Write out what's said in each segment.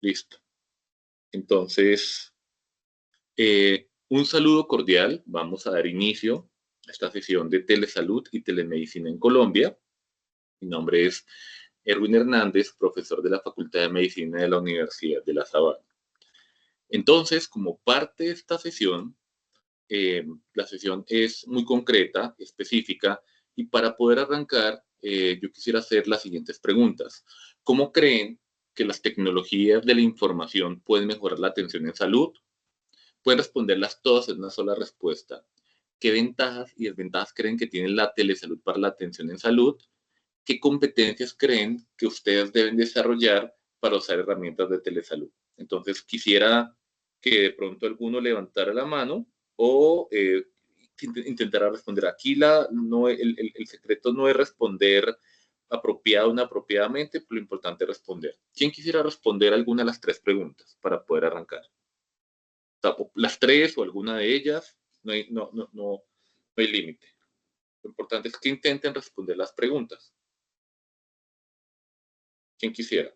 Listo. Entonces, un saludo cordial. Vamos a dar inicio a esta sesión de telesalud y telemedicina en Colombia. Mi nombre es Erwin Hernández, profesor de la Facultad de Medicina de la Universidad de La Sabana. Entonces, como parte de esta sesión, la sesión es muy concreta, específica, y para poder arrancar, yo quisiera hacer las siguientes preguntas. ¿Cómo creen que las tecnologías de la información pueden mejorar la atención en salud? Pueden responderlas todas en una sola respuesta. ¿Qué ventajas y desventajas creen que tiene la telesalud para la atención en salud? ¿Qué competencias creen que ustedes deben desarrollar para usar herramientas de telesalud? Entonces, quisiera que de pronto alguno levantara la mano o intentara responder. Aquí el secreto no es responder apropiado o inapropiadamente, lo importante es responder. ¿Quién quisiera responder alguna de las tres preguntas para poder arrancar? Las tres o alguna de ellas, no hay límite. Lo importante es que intenten responder las preguntas. ¿Quién quisiera?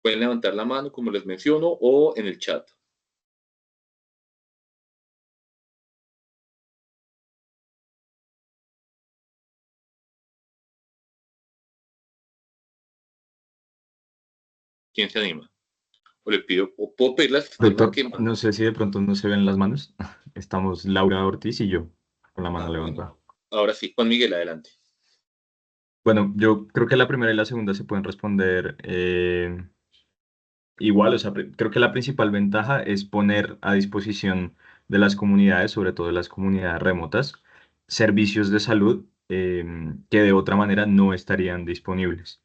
Pueden levantar la mano, como les menciono, o en el chat. ¿Quién se anima? O le pido, o puedo pedirle al sistema Doctor, que... no sé si de pronto no se ven las manos. Estamos Laura Ortiz y yo con la mano Bueno, levantada. ahora sí, Juan Miguel, adelante. Bueno, yo creo que la primera y la segunda se pueden responder igual. O sea, creo que la principal ventaja es poner a disposición de las comunidades, sobre todo de las comunidades remotas, servicios de salud que de otra manera no estarían disponibles.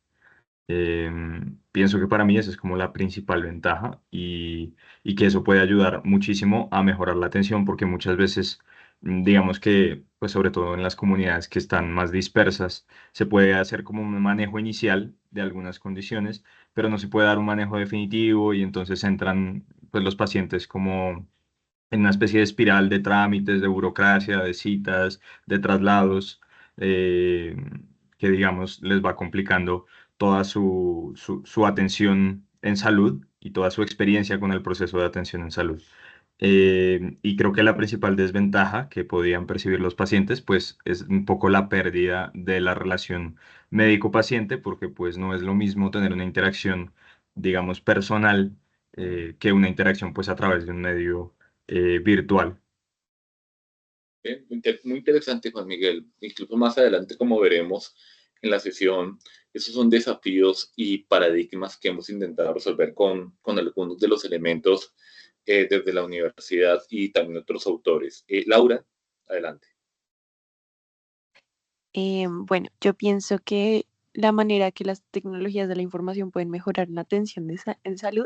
Pienso que para mí esa es como la principal ventaja y que eso puede ayudar muchísimo a mejorar la atención porque muchas veces, digamos que, pues sobre todo en las comunidades que están más dispersas, se puede hacer como un manejo inicial de algunas condiciones, pero no se puede dar un manejo definitivo y entonces entran pues los pacientes como en una especie de espiral de trámites, de burocracia, de citas, de traslados, eh, que digamos les va complicando toda su atención en salud y toda su experiencia con el proceso de atención en salud. Y creo que la principal desventaja que podían percibir los pacientes, pues, es un poco la pérdida de la relación médico-paciente, porque pues no es lo mismo tener una interacción, digamos, personal, que una interacción pues a través de un medio virtual. Muy interesante, Juan Miguel. Incluso más adelante, como veremos en la sesión, esos son desafíos y paradigmas que hemos intentado resolver con algunos de los elementos desde la universidad y también otros autores. Laura, adelante. Bueno, yo pienso que la manera que las tecnologías de la información pueden mejorar la atención en salud,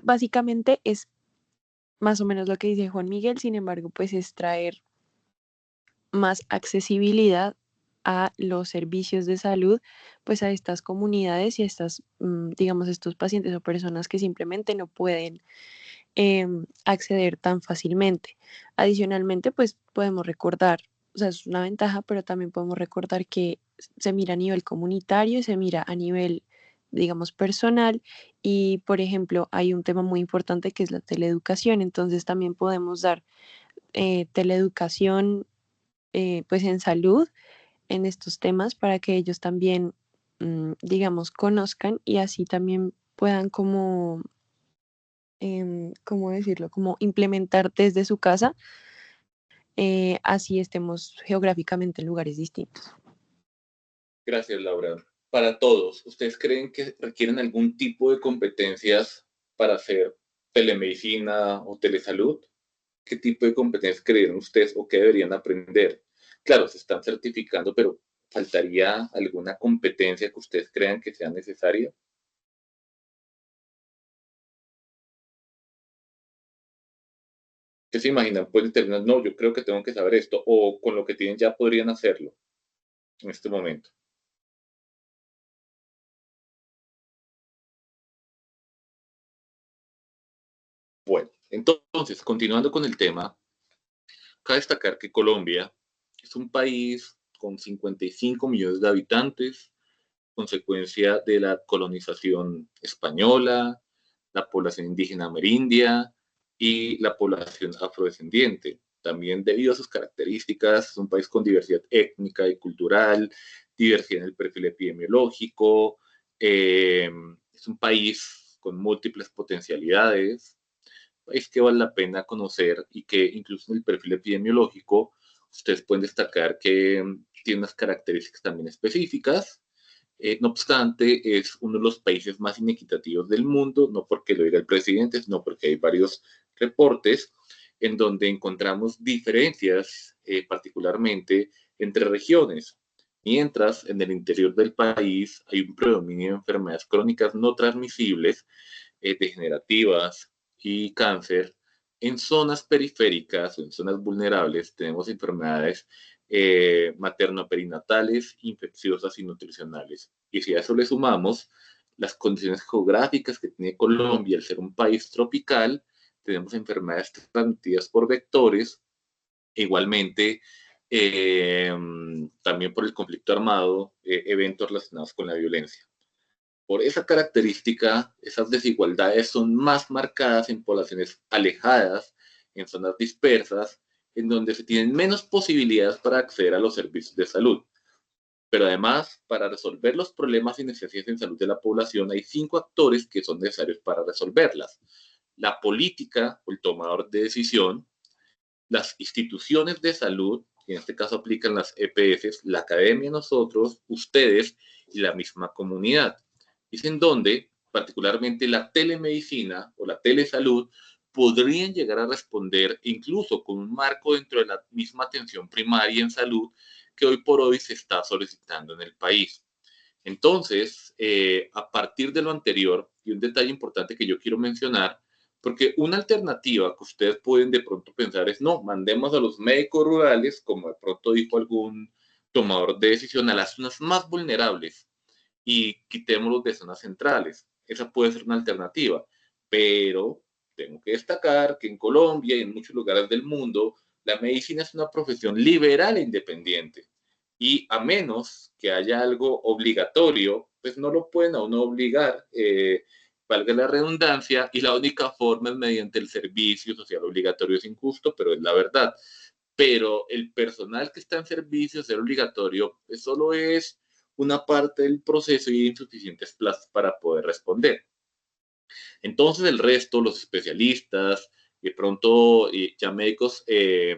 básicamente es más o menos lo que dice Juan Miguel. Sin embargo, pues es traer más accesibilidad a los servicios de salud, pues a estas comunidades y a estas, digamos, estos pacientes o personas que simplemente no pueden acceder tan fácilmente. Adicionalmente, pues podemos recordar, o sea, es una ventaja, pero también podemos recordar que se mira a nivel comunitario y se mira a nivel, digamos, personal. Y, por ejemplo, hay un tema muy importante que es la teleeducación. Entonces, también podemos dar teleeducación, pues en salud, en estos temas, para que ellos también, digamos, conozcan y así también puedan como ¿cómo decirlo? Como implementar desde su casa, así estemos geográficamente en lugares distintos. Gracias, Laura. Para todos, ¿ustedes creen que requieren algún tipo de competencias para hacer telemedicina o telesalud? ¿Qué tipo de competencias creen ustedes o qué deberían aprender? Claro, se están certificando, pero ¿faltaría alguna competencia que ustedes crean que sea necesaria? ¿Qué se imaginan? Pueden terminar, no, yo creo que tengo que saber esto, o con lo que tienen ya podrían hacerlo en este momento. Bueno, continuando con el tema, cabe destacar que Colombia es un país con 55 millones de habitantes, consecuencia de la colonización española, la población indígena amerindia y la población afrodescendiente. También debido a sus características, es un país con diversidad étnica y cultural, diversidad en el perfil epidemiológico, es un país con múltiples potencialidades, un país que vale la pena conocer y que incluso en el perfil epidemiológico ustedes pueden destacar que tiene unas características también específicas. No obstante, es uno de los países más inequitativos del mundo, no porque lo diga el presidente, sino porque hay varios reportes en donde encontramos diferencias, particularmente entre regiones. Mientras en el interior del país hay un predominio de enfermedades crónicas no transmisibles, degenerativas y cáncer, en zonas periféricas o en zonas vulnerables tenemos enfermedades materno-perinatales, infecciosas y nutricionales. Y si a eso le sumamos las condiciones geográficas que tiene Colombia, al ser un país tropical, tenemos enfermedades transmitidas por vectores, igualmente también por el conflicto armado, eventos relacionados con la violencia. Por esa característica, esas desigualdades son más marcadas en poblaciones alejadas, en zonas dispersas, en donde se tienen menos posibilidades para acceder a los servicios de salud. Pero además, para resolver los problemas y necesidades en salud de la población, hay 5 actores que son necesarios para resolverlas. La política o el tomador de decisión, las instituciones de salud, que en este caso aplican las EPS, la academia, nosotros, ustedes y la misma comunidad. Es en donde, particularmente la telemedicina o la telesalud, podrían llegar a responder incluso con un marco dentro de la misma atención primaria en salud que hoy por hoy se está solicitando en el país. Entonces, a partir de lo anterior, y un detalle importante que yo quiero mencionar, porque una alternativa que ustedes pueden de pronto pensar es, no, mandemos a los médicos rurales, como de pronto dijo algún tomador de decisión, a las zonas más vulnerables y quitémoslos de zonas centrales. Esa puede ser una alternativa, pero tengo que destacar que en Colombia y en muchos lugares del mundo, la medicina es una profesión liberal e independiente. Y a menos que haya algo obligatorio, pues no lo pueden a uno obligar, valga la redundancia, y la única forma es mediante el servicio social obligatorio. Es injusto, pero es la verdad. Pero el personal que está en servicio ser obligatorio pues solo es una parte del proceso y insuficientes plazas para poder responder. Entonces el resto, los especialistas, de pronto ya médicos que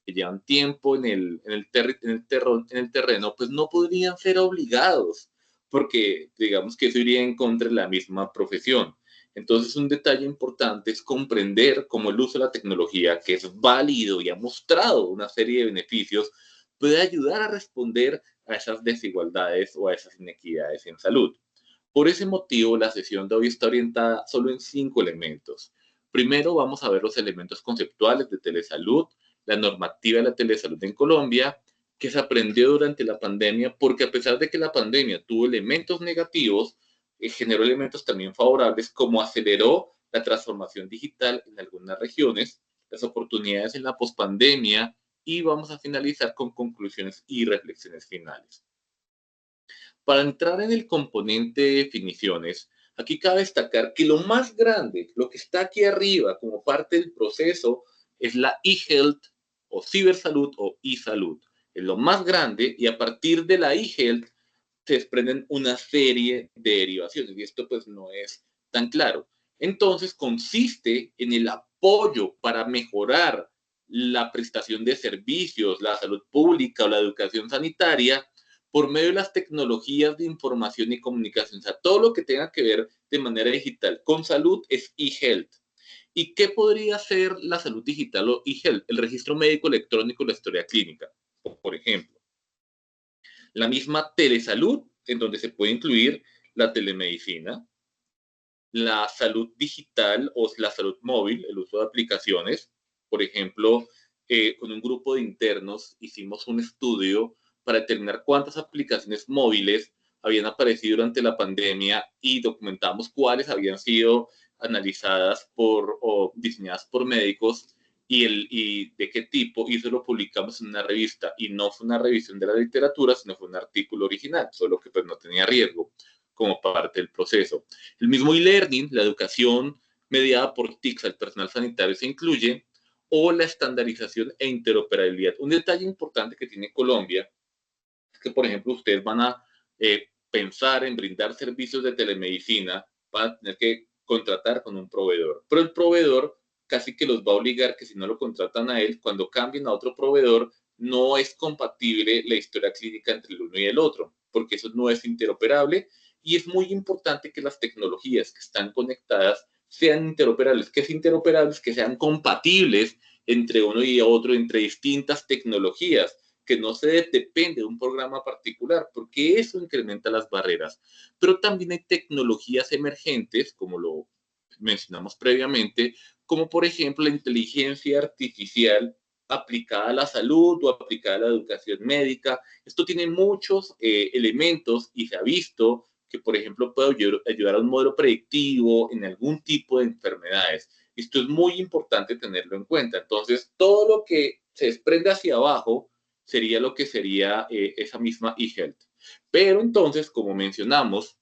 llevan tiempo en el terreno, pues no podrían ser obligados, porque digamos que eso iría en contra de la misma profesión. Entonces un detalle importante es comprender cómo el uso de la tecnología, que es válido y ha mostrado una serie de beneficios, puede ayudar a responder a esas desigualdades o a esas inequidades en salud. Por ese motivo, la sesión de hoy está orientada solo en 5 elementos. Primero, vamos a ver los elementos conceptuales de telesalud, la normativa de la telesalud en Colombia, que se aprendió durante la pandemia, porque a pesar de que la pandemia tuvo elementos negativos, generó elementos también favorables, como aceleró la transformación digital en algunas regiones, las oportunidades en la pospandemia, y vamos a finalizar con conclusiones y reflexiones finales. Para entrar en el componente de definiciones, aquí cabe destacar que lo más grande, lo que está aquí arriba como parte del proceso, es la e-health o cibersalud o e-salud. Es lo más grande y a partir de la e-health se desprenden una serie de derivaciones y esto pues no es tan claro. Entonces consiste en el apoyo para mejorar la prestación de servicios, la salud pública o la educación sanitaria por medio de las tecnologías de información y comunicación. O sea, todo lo que tenga que ver de manera digital con salud es e-health. ¿Y qué podría ser la salud digital o e-health? El registro médico electrónico, la historia clínica, por ejemplo. La misma telesalud, en donde se puede incluir la telemedicina, la salud digital o la salud móvil, el uso de aplicaciones. Por ejemplo, con un grupo de internos hicimos un estudio para determinar cuántas aplicaciones móviles habían aparecido durante la pandemia y documentamos cuáles habían sido analizadas por o diseñadas por médicos y de qué tipo, y eso lo publicamos en una revista, y no fue una revisión de la literatura, sino fue un artículo original, solo que pues no tenía riesgo como parte del proceso. El mismo e-learning, la educación mediada por TICs al personal sanitario se incluye, o la estandarización e interoperabilidad. Un detalle importante que tiene Colombia es que, por ejemplo, ustedes van a pensar en brindar servicios de telemedicina, van a tener que contratar con un proveedor, pero el proveedor casi que los va a obligar que si no lo contratan a él, cuando cambien a otro proveedor, no es compatible la historia clínica entre el uno y el otro, porque eso no es interoperable y es muy importante que las tecnologías que están conectadas sean interoperables. ¿Qué es interoperables? Que sean compatibles entre uno y otro, entre distintas tecnologías, que no se depende de un programa particular, porque eso incrementa las barreras. Pero también hay tecnologías emergentes, como lo mencionamos previamente, como por ejemplo la inteligencia artificial aplicada a la salud o aplicada a la educación médica. Esto tiene muchos elementos y se ha visto que, por ejemplo, puede ayudar a un modelo predictivo en algún tipo de enfermedades. Esto es muy importante tenerlo en cuenta. Entonces, todo lo que se desprende hacia abajo sería lo que sería esa misma eHealth. Pero entonces, como mencionamos,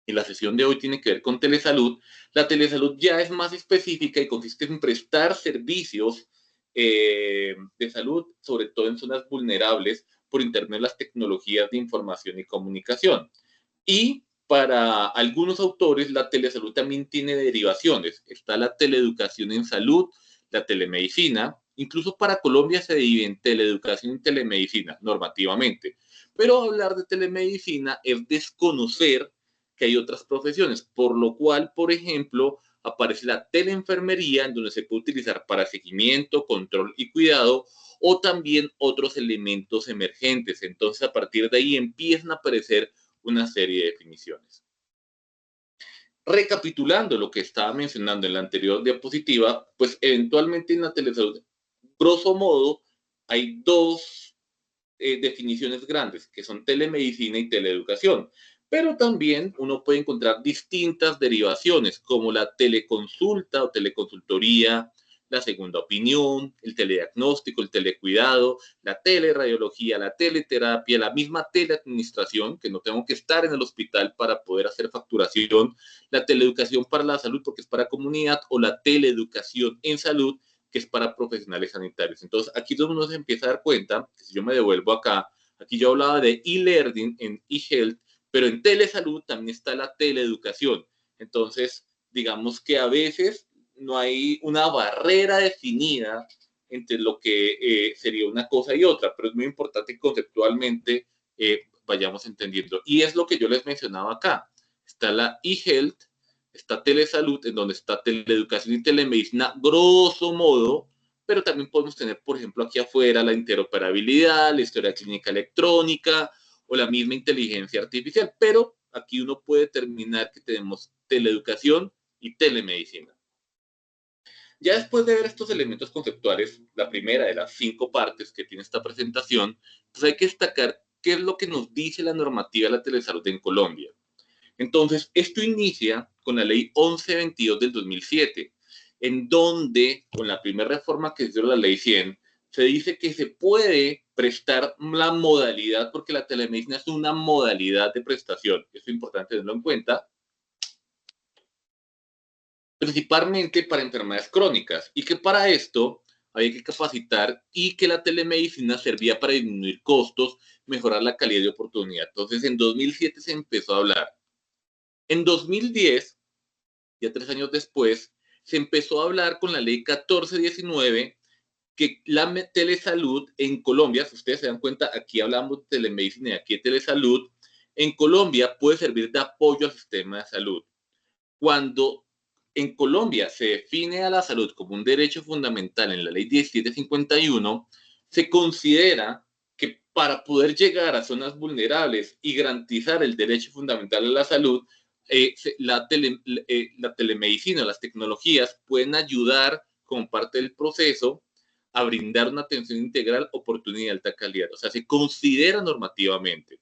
en la sesión de hoy tiene que ver con telesalud. La telesalud ya es más específica y consiste en prestar servicios de salud, sobre todo en zonas vulnerables, por intermedio de las tecnologías de información y comunicación. Y para algunos autores, la telesalud también tiene derivaciones. Está la teleeducación en salud, la telemedicina. Incluso para Colombia se divide en teleeducación y telemedicina normativamente. Pero hablar de telemedicina es desconocer que hay otras profesiones, por lo cual, por ejemplo, aparece la teleenfermería, en donde se puede utilizar para seguimiento, control y cuidado, o también otros elementos emergentes. Entonces, a partir de ahí empiezan a aparecer una serie de definiciones. Recapitulando lo que estaba mencionando en la anterior diapositiva, pues eventualmente en la telesalud, grosso modo, hay dos definiciones grandes, que son telemedicina y teleeducación. Pero también uno puede encontrar distintas derivaciones, como la teleconsulta o teleconsultoría, la segunda opinión, el telediagnóstico, el telecuidado, la teleradiología, la teleterapia, la misma teleadministración, que no tengo que estar en el hospital para poder hacer facturación, la teleeducación para la salud, porque es para comunidad, o la teleeducación en salud, que es para profesionales sanitarios. Entonces, aquí es donde uno se empieza a dar cuenta, que si yo me devuelvo acá, aquí yo hablaba de e-learning en e-health, pero en telesalud también está la teleeducación. Entonces, digamos que a veces no hay una barrera definida entre lo que sería una cosa y otra, pero es muy importante que conceptualmente vayamos entendiendo. Y es lo que yo les mencionaba acá. Está la e-health, está telesalud, en donde está teleeducación y telemedicina, grosso modo, pero también podemos tener, por ejemplo, aquí afuera la interoperabilidad, la historia clínica electrónica o la misma inteligencia artificial, pero aquí uno puede determinar que tenemos teleeducación y telemedicina. Ya después de ver estos elementos conceptuales, la primera de las 5 partes que tiene esta presentación, pues hay que destacar qué es lo que nos dice la normativa de la telesalud en Colombia. Entonces, esto inicia con la ley 1122 del 2007, en donde, con la primera reforma que hizo la ley 100, se dice que se puede prestar la modalidad, porque la telemedicina es una modalidad de prestación. Eso es importante tenerlo en cuenta, principalmente para enfermedades crónicas, y que para esto había que capacitar y que la telemedicina servía para disminuir costos, mejorar la calidad de oportunidad. Entonces, en 2007 se empezó a hablar. En 2010, ya 3 años después, se empezó a hablar con la ley 1419 que la telesalud en Colombia, si ustedes se dan cuenta, aquí hablamos de telemedicina y aquí de telesalud, en Colombia puede servir de apoyo al sistema de salud. Cuando en Colombia se define a la salud como un derecho fundamental en la ley 1751, se considera que para poder llegar a zonas vulnerables y garantizar el derecho fundamental a la salud, la telemedicina, las tecnologías pueden ayudar como parte del proceso a brindar una atención integral, oportunidad y alta calidad. O sea, se considera normativamente.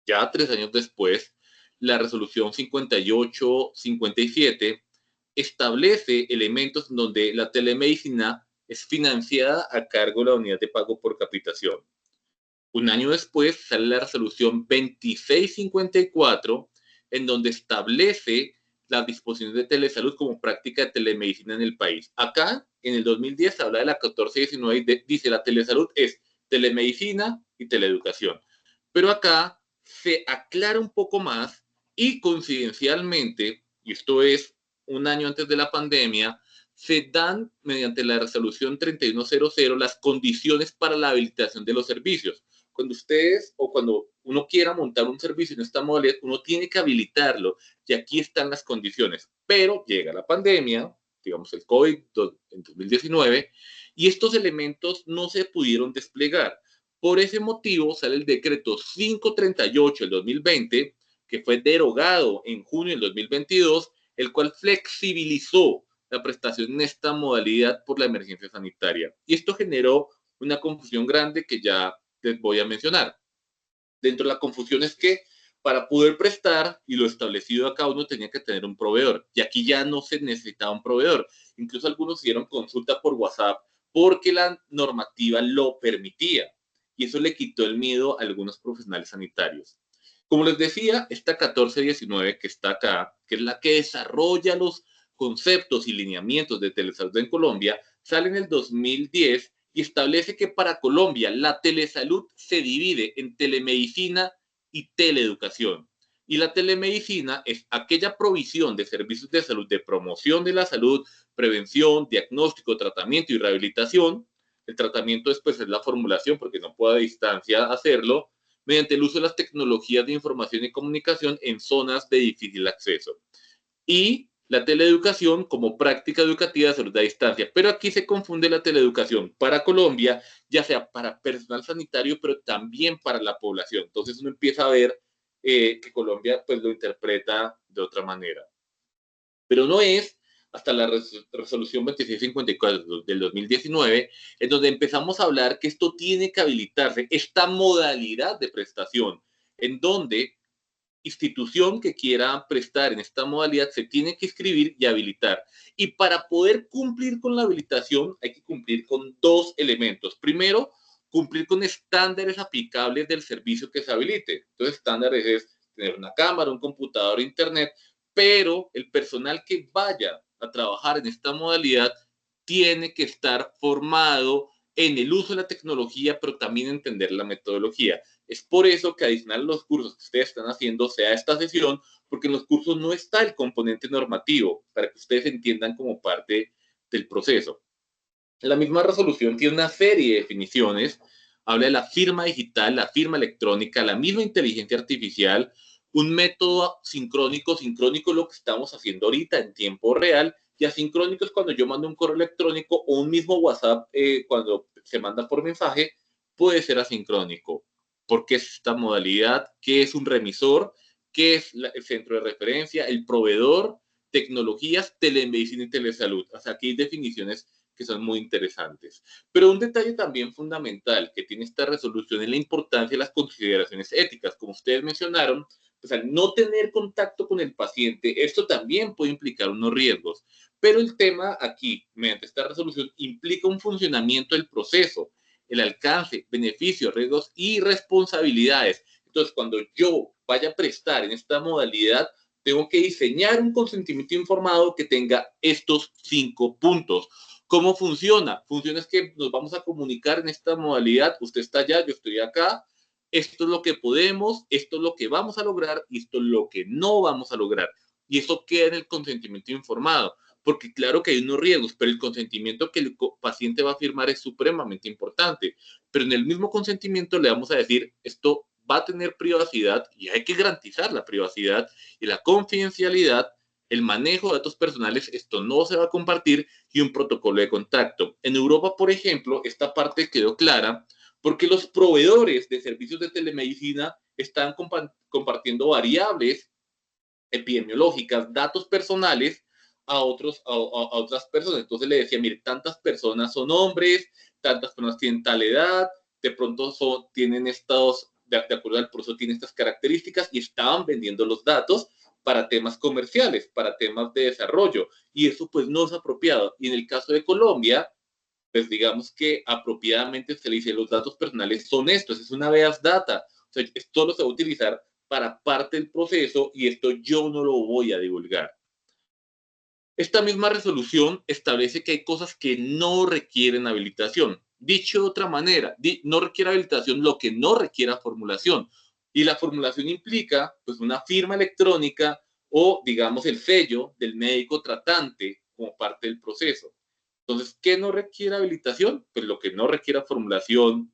Ya 3 años después, la resolución 58-57 establece elementos donde la telemedicina es financiada a cargo de la unidad de pago por capitación. Un año después sale la resolución 2654, en donde establece las disposiciones de telesalud como práctica de telemedicina en el país. Acá, en el 2010, se habla de la 1419 y dice la telesalud es telemedicina y teleeducación. Pero acá se aclara un poco más y coincidencialmente, y esto es un año antes de la pandemia, se dan mediante la resolución 3100 las condiciones para la habilitación de los servicios. Cuando ustedes o cuando uno quiera montar un servicio en esta modalidad, uno tiene que habilitarlo y aquí están las condiciones. Pero llega la pandemia, digamos el COVID en 2019, y estos elementos no se pudieron desplegar. Por ese motivo sale el decreto 538 del 2020, que fue derogado en junio del 2022, el cual flexibilizó la prestación en esta modalidad por la emergencia sanitaria. Y esto generó una confusión grande que ya les voy a mencionar. Dentro de la confusión es que para poder prestar, y lo establecido acá, uno tenía que tener un proveedor. Y aquí ya no se necesitaba un proveedor. Incluso algunos hicieron consulta por WhatsApp porque la normativa lo permitía. Y eso le quitó el miedo a algunos profesionales sanitarios. Como les decía, esta 1419 que está acá, que es la que desarrolla los conceptos y lineamientos de telesalud en Colombia, sale en el 2010 y establece que para Colombia la telesalud se divide en telemedicina y teleeducación. Y la telemedicina es aquella provisión de servicios de salud, de promoción de la salud, prevención, diagnóstico, tratamiento y rehabilitación. El tratamiento después es la formulación, porque no puede a distancia hacerlo, mediante el uso de las tecnologías de información y comunicación en zonas de difícil acceso. Y la teleeducación como práctica educativa de salud a distancia. Pero aquí se confunde la teleeducación para Colombia, ya sea para personal sanitario, pero también para la población. Entonces uno empieza a ver que Colombia pues lo interpreta de otra manera. Pero no es hasta la resolución 2654 del 2019, en donde empezamos a hablar que esto tiene que habilitarse, esta modalidad de prestación, en donde institución que quiera prestar en esta modalidad se tiene que inscribir y habilitar. Y para poder cumplir con la habilitación hay que cumplir con dos elementos. Primero, cumplir con estándares aplicables del servicio que se habilite. Entonces, estándares es tener una cámara, un computador, internet, pero el personal que vaya a trabajar en esta modalidad tiene que estar formado en el uso de la tecnología, pero también entender la metodología. Es por eso que adicional a los cursos que ustedes están haciendo sea esta sesión, porque en los cursos no está el componente normativo, para que ustedes entiendan como parte del proceso. La misma resolución tiene una serie de definiciones, habla de la firma digital, la firma electrónica, la misma inteligencia artificial, un método sincrónico lo que estamos haciendo ahorita en tiempo real, y asincrónico es cuando yo mando un correo electrónico o un mismo WhatsApp cuando se manda por mensaje, puede ser asincrónico. ¿Por qué es esta modalidad? ¿Qué es un remisor? ¿Qué es el centro de referencia? ¿El proveedor? Tecnologías, telemedicina y telesalud. O sea, aquí hay definiciones que son muy interesantes. Pero un detalle también fundamental que tiene esta resolución es la importancia de las consideraciones éticas. Como ustedes mencionaron, pues al no tener contacto con el paciente, esto también puede implicar unos riesgos. Pero el tema aquí, mediante esta resolución, implica un funcionamiento del proceso, el alcance, beneficios, riesgos y responsabilidades. Entonces, cuando yo vaya a prestar en esta modalidad, tengo que diseñar un consentimiento informado que tenga estos 5 puntos. ¿Cómo funciona? Funciona es que nos vamos a comunicar en esta modalidad. Usted está allá, yo estoy acá. Esto es lo que podemos, esto es lo que vamos a lograr y esto es lo que no vamos a lograr. Y eso queda en el consentimiento informado. Porque claro que hay unos riesgos, pero el consentimiento que el paciente va a firmar es supremamente importante. Pero en el mismo consentimiento le vamos a decir, esto va a tener privacidad y hay que garantizar la privacidad y la confidencialidad, el manejo de datos personales, esto no se va a compartir y un protocolo de contacto. En Europa, por ejemplo, esta parte quedó clara porque los proveedores de servicios de telemedicina están compartiendo variables epidemiológicas, datos personales a otras personas. Entonces le decía, mire, tantas personas son hombres, tantas personas tienen tal edad, de pronto tienen estos, de acuerdo al proceso, tienen estas características y estaban vendiendo los datos para temas comerciales, para temas de desarrollo, y eso pues no es apropiado. Y en el caso de Colombia, pues digamos que apropiadamente se le dice los datos personales son estos, es una base data, o sea, esto lo se va a utilizar para parte del proceso y esto yo no lo voy a divulgar. Esta misma resolución establece que hay cosas que no requieren habilitación. Dicho de otra manera, no requiere habilitación lo que no requiera formulación. Y la formulación implica pues una firma electrónica o digamos el sello del médico tratante como parte del proceso. Entonces, ¿qué no requiere habilitación? Pues lo que no requiera formulación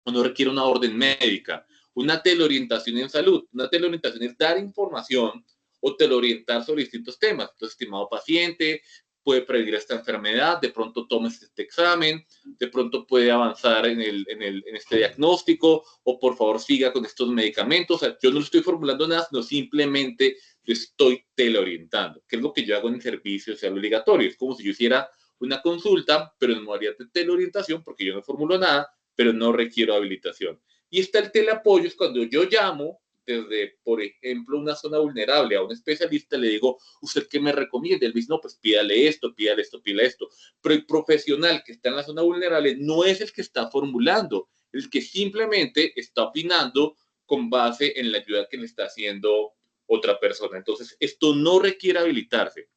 o no requiere una orden médica. Una teleorientación en salud. Una teleorientación es dar información o teleorientar sobre distintos temas. Entonces, estimado paciente, puede prevenir esta enfermedad, de pronto tomes este examen, de pronto puede avanzar en este diagnóstico, o por favor siga con estos medicamentos. O sea, yo no estoy formulando nada, sino simplemente yo estoy teleorientando, que es lo que yo hago en el servicio social obligatorio. Es como si yo hiciera una consulta, pero en modalidad de teleorientación, porque yo no formulo nada, pero no requiero habilitación. Y está el teleapoyo, es cuando yo llamo desde, por ejemplo, una zona vulnerable a un especialista, le digo, ¿usted qué me recomienda? Él dice, no, pues pídale esto, pídale esto, pídale esto. Pero el profesional que está en la zona vulnerable no es el que está formulando, el que simplemente está opinando con base en la ayuda que le está haciendo otra persona. Entonces, esto no requiere habilitarse.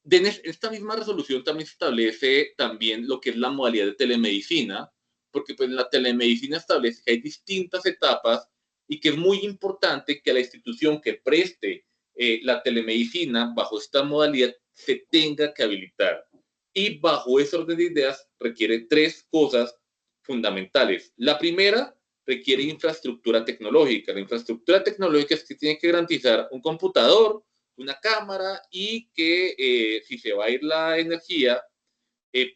En esta misma resolución también se establece también lo que es la modalidad de telemedicina, porque pues la telemedicina establece que hay distintas etapas y que es muy importante que la institución que preste la telemedicina bajo esta modalidad se tenga que habilitar. Y bajo ese orden de ideas requiere tres cosas fundamentales. La primera requiere infraestructura tecnológica. La infraestructura tecnológica es que tiene que garantizar un computador, una cámara y que si se va a ir la energía,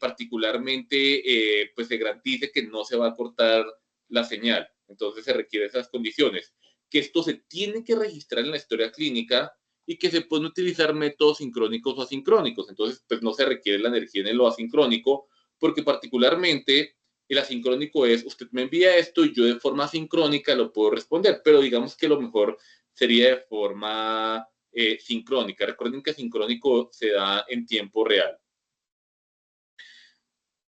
particularmente pues se garantice que no se va a cortar la señal. Entonces se requieren esas condiciones. Que esto se tiene que registrar en la historia clínica y que se pueden utilizar métodos sincrónicos o asincrónicos. Entonces pues no se requiere la energía en lo asincrónico porque particularmente el asincrónico es usted me envía esto y yo de forma sincrónica lo puedo responder, pero digamos que lo mejor sería de forma sincrónica. Recuerden que sincrónico se da en tiempo real.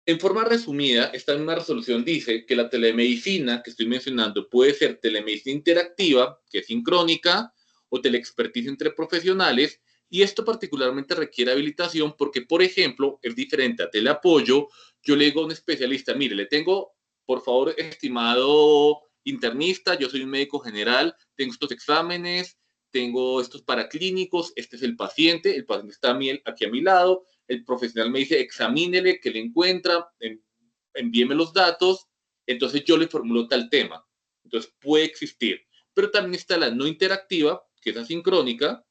En forma resumida, esta misma resolución dice que la telemedicina que estoy mencionando puede ser telemedicina interactiva, que es sincrónica, o teleexperticia entre profesionales, y esto particularmente requiere habilitación porque, por ejemplo, es diferente a teleapoyo. Yo le digo a un especialista, mire, le tengo, por favor, estimado internista, yo soy un médico general, tengo estos exámenes, tengo estos paraclínicos, este es el paciente está aquí a mi lado, el profesional me dice, examínele, que le encuentra, envíeme los datos, entonces yo le formulo tal tema. Entonces puede existir. Pero también está la no interactiva, que es asincrónica.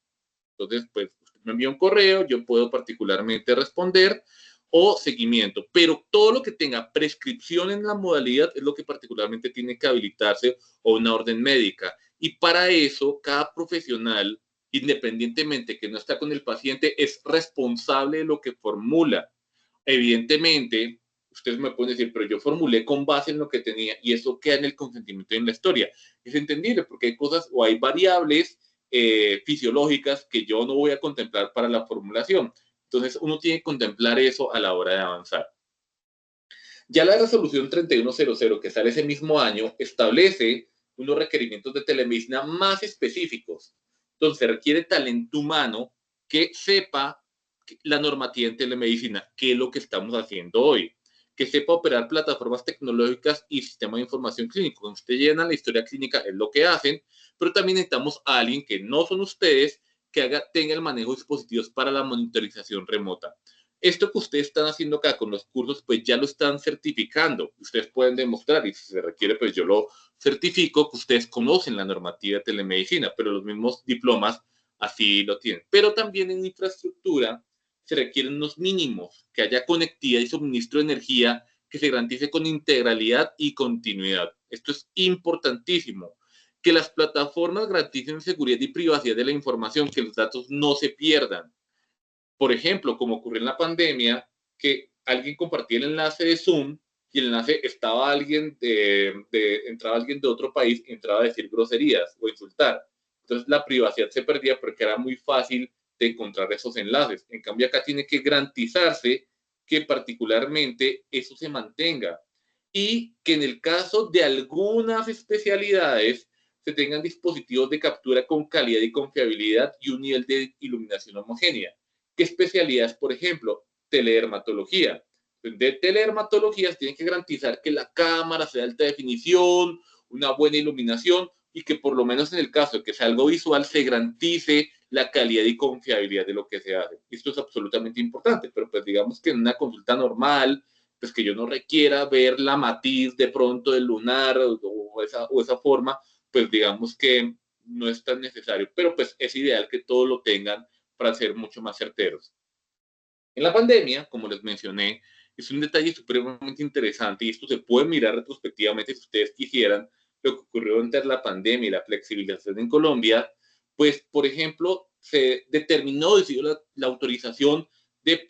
Entonces, pues, usted me envía un correo, yo puedo particularmente responder o seguimiento. Pero todo lo que tenga prescripción en la modalidad es lo que particularmente tiene que habilitarse o una orden médica. Y para eso, cada profesional independientemente que no está con el paciente, es responsable de lo que formula. Evidentemente, ustedes me pueden decir, pero yo formulé con base en lo que tenía y eso queda en el consentimiento y en la historia. Es entendible porque hay cosas o hay variables fisiológicas que yo no voy a contemplar para la formulación. Entonces, uno tiene que contemplar eso a la hora de avanzar. Ya la resolución 3100 que sale ese mismo año establece unos requerimientos de telemedicina más específicos. Entonces, se requiere talento humano que sepa la normativa en telemedicina, que es lo que estamos haciendo hoy, que sepa operar plataformas tecnológicas y sistemas de información clínico. Cuando usted llena la historia clínica, es lo que hacen, pero también necesitamos a alguien que no son ustedes, que tenga el manejo de dispositivos para la monitorización remota. Esto que ustedes están haciendo acá con los cursos, pues ya lo están certificando. Ustedes pueden demostrar, y si se requiere, pues yo lo certifico, que ustedes conocen la normativa de telemedicina, pero los mismos diplomas así lo tienen. Pero también en infraestructura se requieren unos mínimos, que haya conectividad y suministro de energía que se garantice con integralidad y continuidad. Esto es importantísimo. Que las plataformas garanticen seguridad y privacidad de la información, que los datos no se pierdan. Por ejemplo, como ocurrió en la pandemia, que alguien compartía el enlace de Zoom y el enlace estaba entraba alguien de otro país y entraba a decir groserías o insultar. Entonces la privacidad se perdía porque era muy fácil de encontrar esos enlaces. En cambio, acá tiene que garantizarse que particularmente eso se mantenga y que en el caso de algunas especialidades se tengan dispositivos de captura con calidad y confiabilidad y un nivel de iluminación homogénea. ¿Qué especialidades? Por ejemplo, teledermatología. De teledermatologías tienen que garantizar que la cámara sea de alta definición, una buena iluminación y que por lo menos en el caso de que sea algo visual se garantice la calidad y confiabilidad de lo que se hace. Esto es absolutamente importante, pero pues digamos que en una consulta normal, pues que yo no requiera ver la matiz de pronto del lunar o esa forma, pues digamos que no es tan necesario, pero pues es ideal que todos lo tengan para ser mucho más certeros. En la pandemia, como les mencioné, es un detalle supremamente interesante y esto se puede mirar retrospectivamente si ustedes quisieran lo que ocurrió entre la pandemia y la flexibilización en Colombia, pues, por ejemplo, se determinó, decidió la autorización de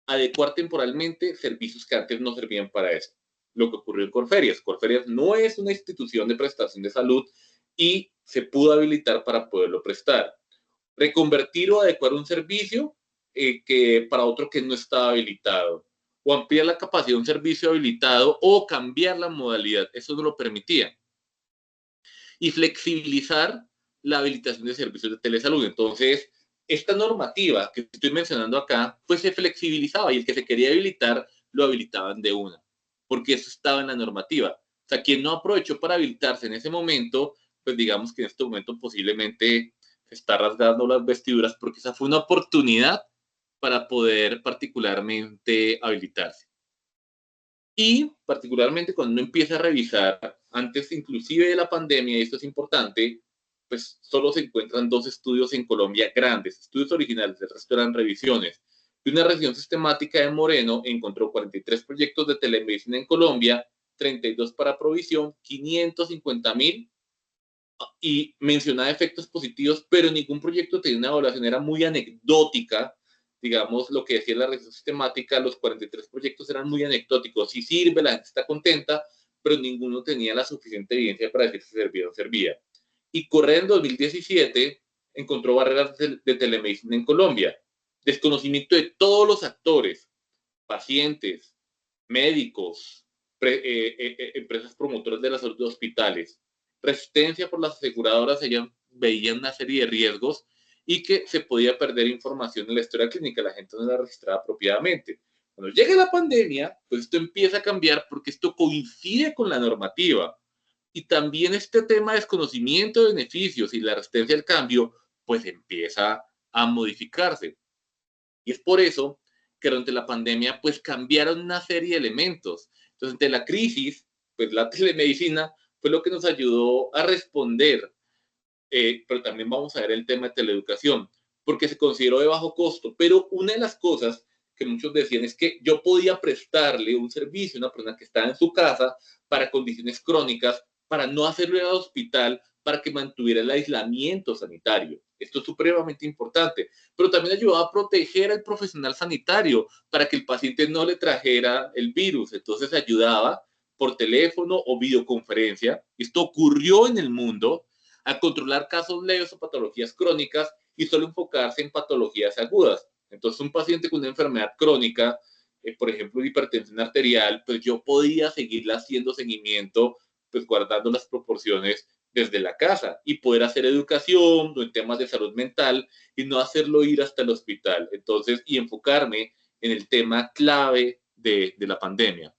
adecuar temporalmente servicios que antes no servían para eso. Lo que ocurrió en Corferias. Corferias no es una institución de prestación de salud y se pudo habilitar para poderlo prestar. Reconvertir o adecuar un servicio que para otro que no estaba habilitado. O ampliar la capacidad de un servicio habilitado o cambiar la modalidad. Eso no lo permitía. Y flexibilizar la habilitación de servicios de telesalud. Entonces, esta normativa que estoy mencionando acá, pues se flexibilizaba y el que se quería habilitar, lo habilitaban de una, porque eso estaba en la normativa. O sea, quien no aprovechó para habilitarse en ese momento, pues digamos que en este momento posiblemente se está rasgando las vestiduras porque esa fue una oportunidad para poder particularmente habilitarse. Y particularmente cuando uno empieza a revisar, antes inclusive de la pandemia, y esto es importante, pues solo se encuentran 2 estudios en Colombia grandes, estudios originales, el resto eran revisiones. Y una revisión sistemática de Moreno encontró 43 proyectos de telemedicina en Colombia, 32 para provisión, 550.000 y mencionaba efectos positivos, pero ningún proyecto tenía una evaluación, era muy anecdótica. Digamos, lo que decía la revisión sistemática, los 43 proyectos eran muy anecdóticos. Si sirve, la gente está contenta, pero ninguno tenía la suficiente evidencia para decir si servía o no servía. Y Correa en 2017 encontró barreras de telemedicina en Colombia. Desconocimiento de todos los actores, pacientes, médicos, empresas promotoras de la salud de hospitales, resistencia por las aseguradoras, ellas veían una serie de riesgos y que se podía perder información en la historia clínica, la gente no la registraba apropiadamente. Cuando llega la pandemia, pues esto empieza a cambiar porque esto coincide con la normativa. Y también este tema de desconocimiento de beneficios y la resistencia al cambio, pues empieza a modificarse. Y es por eso que durante la pandemia, pues cambiaron una serie de elementos. Entonces, ante la crisis, pues la telemedicina fue lo que nos ayudó a responder, pero también vamos a ver el tema de teleeducación, porque se consideró de bajo costo. Pero una de las cosas que muchos decían es que yo podía prestarle un servicio a una persona que estaba en su casa para condiciones crónicas, para no hacerlo ir al hospital, para que mantuviera el aislamiento sanitario. Esto es supremamente importante, pero también ayudaba a proteger al profesional sanitario para que el paciente no le trajera el virus. Entonces ayudaba por teléfono o videoconferencia. Esto ocurrió en el mundo, a controlar casos leves o patologías crónicas y solo enfocarse en patologías agudas. Entonces, un paciente con una enfermedad crónica, por ejemplo, hipertensión arterial, pues yo podía seguirle haciendo seguimiento, pues guardando las proporciones desde la casa y poder hacer educación en temas de salud mental y no hacerlo ir hasta el hospital. Entonces, y enfocarme en el tema clave de la pandemia.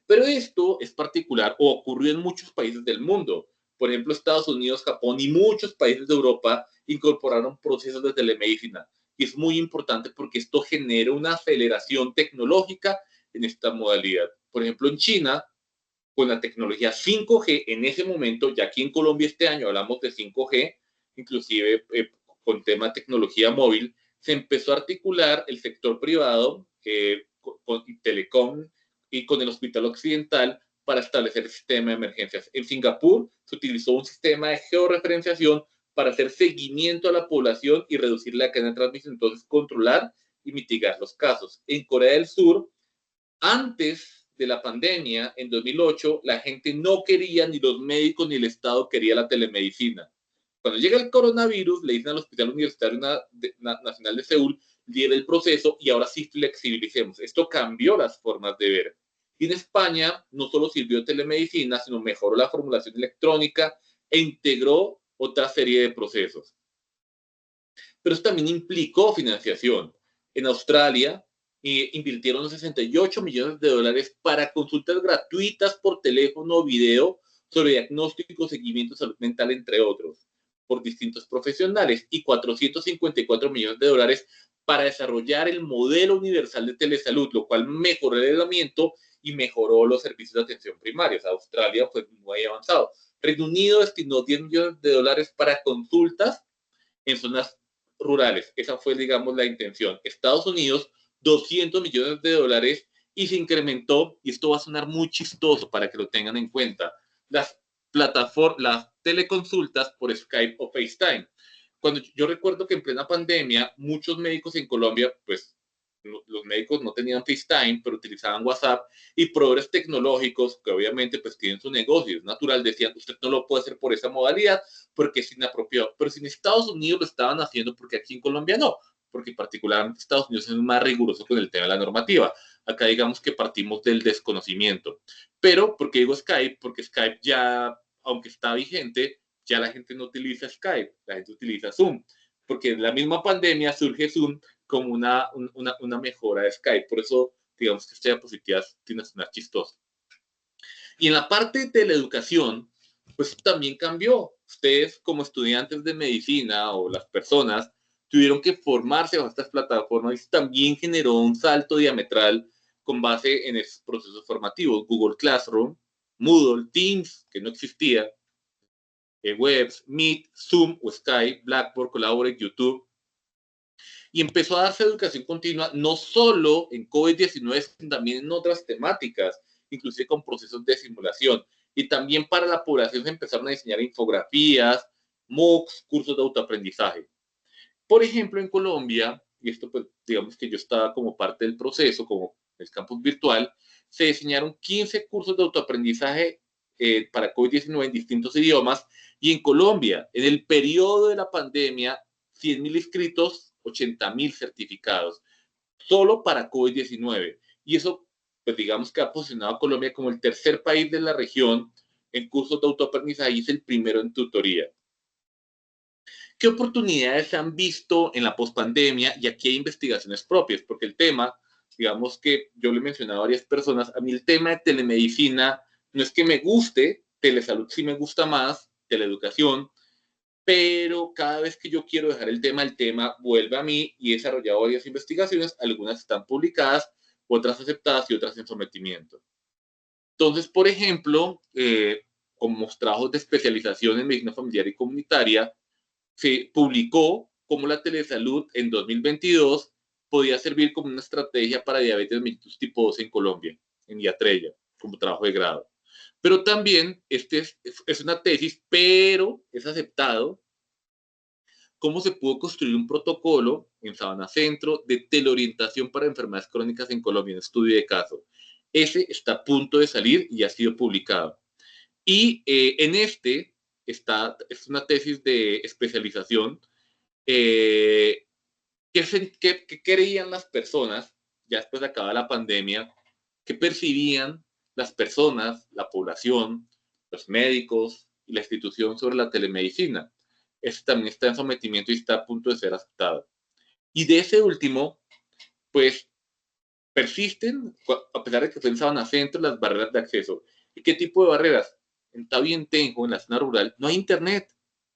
Pero esto es particular o ocurrió en muchos países del mundo. Por ejemplo, Estados Unidos, Japón y muchos países de Europa incorporaron procesos de telemedicina. Y es muy importante porque esto genera una aceleración tecnológica en esta modalidad. Por ejemplo, en China, con la tecnología 5G en ese momento, ya aquí en Colombia este año hablamos de 5G, inclusive con tema de tecnología móvil, se empezó a articular el sector privado con Telecom y con el Hospital Occidental para establecer el sistema de emergencias. En Singapur se utilizó un sistema de georreferenciación para hacer seguimiento a la población y reducir la cadena de transmisión, entonces controlar y mitigar los casos. En Corea del Sur, antes de la pandemia, en 2008, la gente no quería, ni los médicos ni el Estado quería la telemedicina. cuando llega el coronavirus, le dicen al Hospital Universitario Nacional de Seúl, lleve el proceso y ahora sí flexibilicemos. Esto cambió las formas de ver. Y en España no solo sirvió telemedicina, sino mejoró la formulación electrónica e integró otra serie de procesos. Pero eso también implicó financiación. En Australia invirtieron 68 millones de dólares para consultas gratuitas por teléfono o video sobre diagnóstico, seguimiento de salud mental, entre otros, por distintos profesionales, y 454 millones de dólares para desarrollar el modelo universal de telesalud, lo cual mejoró el aislamiento y mejoró los servicios de atención primaria. O sea, Australia fue muy avanzado. Reino Unido destinó 10 millones de dólares para consultas en zonas rurales. Esa fue, digamos, la intención. Estados Unidos, 200 millones de dólares, y se incrementó, y esto va a sonar muy chistoso para que lo tengan en cuenta, las teleconsultas por Skype o FaceTime. Cuando yo recuerdo que en plena pandemia, muchos médicos en Colombia, pues los médicos no tenían FaceTime, pero utilizaban WhatsApp, y proveedores tecnológicos que obviamente pues tienen su negocio, es natural, decían, usted no lo puede hacer por esa modalidad porque es inapropiado. Pero si en Estados Unidos lo estaban haciendo, porque aquí en Colombia no, porque particularmente Estados Unidos es más riguroso con el tema de la normativa. Acá digamos que partimos del desconocimiento. Pero, ¿por qué digo Skype? Porque Skype ya, aunque está vigente, ya la gente no utiliza Skype, la gente utiliza Zoom, porque en la misma pandemia surge Zoom como una mejora de Skype. Por eso, digamos que esta diapositiva tiene una chistosa. Y en la parte de la educación, pues también cambió. Ustedes como estudiantes de medicina o las personas tuvieron que formarse bajo estas plataformas, y también generó un salto diametral con base en esos procesos formativos. Google Classroom, Moodle, Teams, que no existía, Webs, Meet, Zoom o Skype, Blackboard, Collaborate, YouTube. Y empezó a darse educación continua no solo en COVID-19, sino también en otras temáticas, inclusive con procesos de simulación. Y también para la población se empezaron a diseñar infografías, MOOCs, cursos de autoaprendizaje. Por ejemplo, en Colombia, y esto pues digamos que yo estaba como parte del proceso, como el campus virtual, se diseñaron 15 cursos de autoaprendizaje para COVID-19 en distintos idiomas, y en Colombia, en el periodo de la pandemia, 100.000 inscritos, 80.000 certificados, solo para COVID-19. Y eso, pues digamos que ha posicionado a Colombia como el tercer país de la región en cursos de autoaprendizaje, y es el primero en tutoría. ¿Qué oportunidades se han visto en la pospandemia? Y aquí hay investigaciones propias, porque el tema, digamos que yo le he mencionado a varias personas, a mí el tema de telemedicina no es que me guste, telesalud sí me gusta más, teleeducación, pero cada vez que yo quiero dejar el tema vuelve a mí, y he desarrollado varias investigaciones, algunas están publicadas, otras aceptadas y otras en sometimiento. Entonces, por ejemplo, como trabajos de especialización en medicina familiar y comunitaria, se publicó cómo la telesalud en 2022 podía servir como una estrategia para diabetes mellitus tipo 2 en Colombia, en Yatrella, como trabajo de grado. Pero también es una tesis, pero es aceptado cómo se pudo construir un protocolo en Sabana Centro de teleorientación para enfermedades crónicas en Colombia, en estudio de caso. Ese está a punto de salir y ha sido publicado. Y en es una tesis de especialización. ¿Qué creían las personas, ya después de acabar la pandemia, qué percibían las personas, la población, los médicos y la institución sobre la telemedicina? Este también está en sometimiento y está a punto de ser aceptado. Y de ese último, pues persisten, a pesar de que pensaban a centro, las barreras de acceso. ¿Y qué tipo de barreras? En Tahuientenjo, en la zona rural, no hay internet,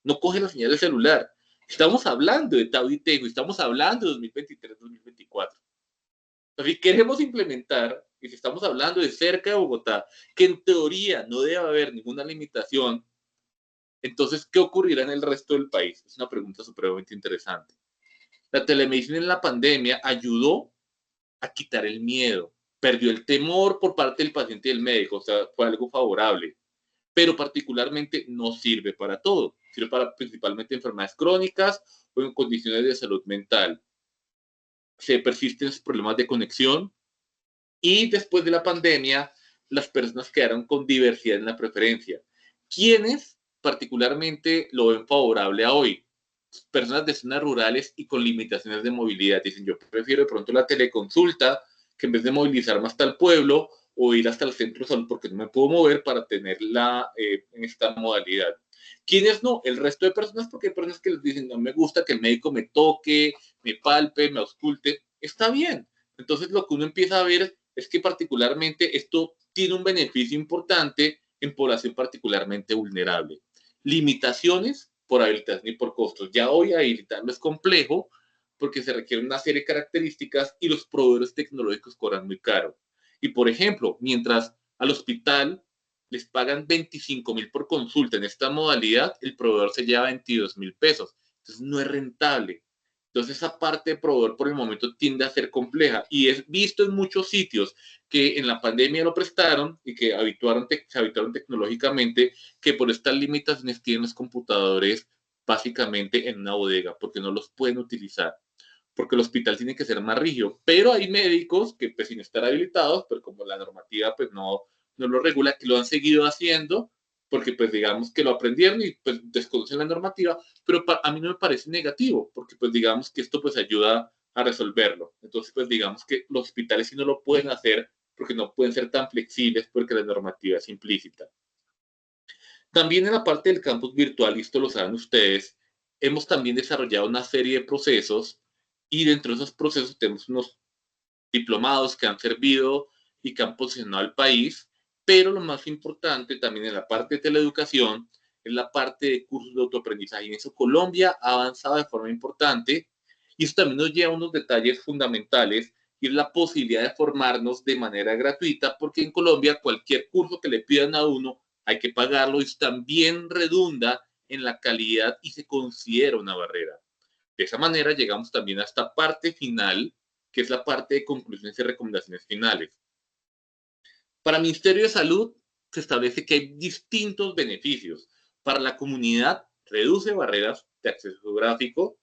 no coge la señal del celular. Estamos hablando de Tahuientenjo, estamos hablando de 2023-2024. Si queremos implementar, y si estamos hablando de cerca de Bogotá, que en teoría no debe haber ninguna limitación, entonces, ¿qué ocurrirá en el resto del país? Es una pregunta supremamente interesante. La telemedicina en la pandemia ayudó a quitar el miedo, perdió el temor por parte del paciente y del médico, o sea, fue algo favorable, pero particularmente no sirve para todo, sirve para principalmente enfermedades crónicas o en condiciones de salud mental. Se persisten problemas de conexión, y después de la pandemia, las personas quedaron con diversidad en la preferencia. ¿Quiénes particularmente lo ven favorable a hoy. Personas de zonas rurales y con limitaciones de movilidad dicen, yo prefiero de pronto la teleconsulta, que en vez de movilizarme hasta el pueblo o ir hasta el centro de salud porque no me puedo mover para tenerla en esta modalidad. ¿Quiénes no? El resto de personas, porque hay personas que les dicen, no me gusta que el médico me toque, me palpe, me ausculte. Está bien. Entonces lo que uno empieza a ver es que particularmente esto tiene un beneficio importante en población particularmente vulnerable. Limitaciones por habilitación y por costos. Ya hoy habilitarlo es complejo porque se requiere una serie de características y los proveedores tecnológicos cobran muy caro. Y por ejemplo, mientras al hospital les pagan 25,000 por consulta en esta modalidad, el proveedor se lleva 22,000 pesos. Entonces no es rentable. Entonces esa parte de proveedor por el momento tiende a ser compleja y es visto en muchos sitios que en la pandemia lo prestaron y que se habituaron tecnológicamente, que por estas limitaciones tienen los computadores básicamente en una bodega porque no los pueden utilizar, porque el hospital tiene que ser más rígido, pero hay médicos que pues sin estar habilitados, pero como la normativa pues no lo regula, que lo han seguido haciendo porque pues digamos que lo aprendieron y pues desconocen la normativa, pero a mí no me parece negativo, porque pues digamos que esto pues ayuda a resolverlo. Entonces pues digamos que los hospitales sí no lo pueden hacer porque no pueden ser tan flexibles porque la normativa es implícita. También en la parte del campus virtual, y esto lo saben ustedes, hemos también desarrollado una serie de procesos y dentro de esos procesos tenemos unos diplomados que han servido y que han posicionado al país, pero lo más importante también en la parte de teleeducación es la parte de cursos de autoaprendizaje. Y en eso Colombia ha avanzado de forma importante y eso también nos lleva a unos detalles fundamentales y es la posibilidad de formarnos de manera gratuita, porque en Colombia cualquier curso que le pidan a uno hay que pagarlo y también redunda en la calidad y se considera una barrera. De esa manera llegamos también a esta parte final, que es la parte de conclusiones y recomendaciones finales. Para el Ministerio de Salud se establece que hay distintos beneficios. Para la comunidad, reduce barreras de acceso geográfico,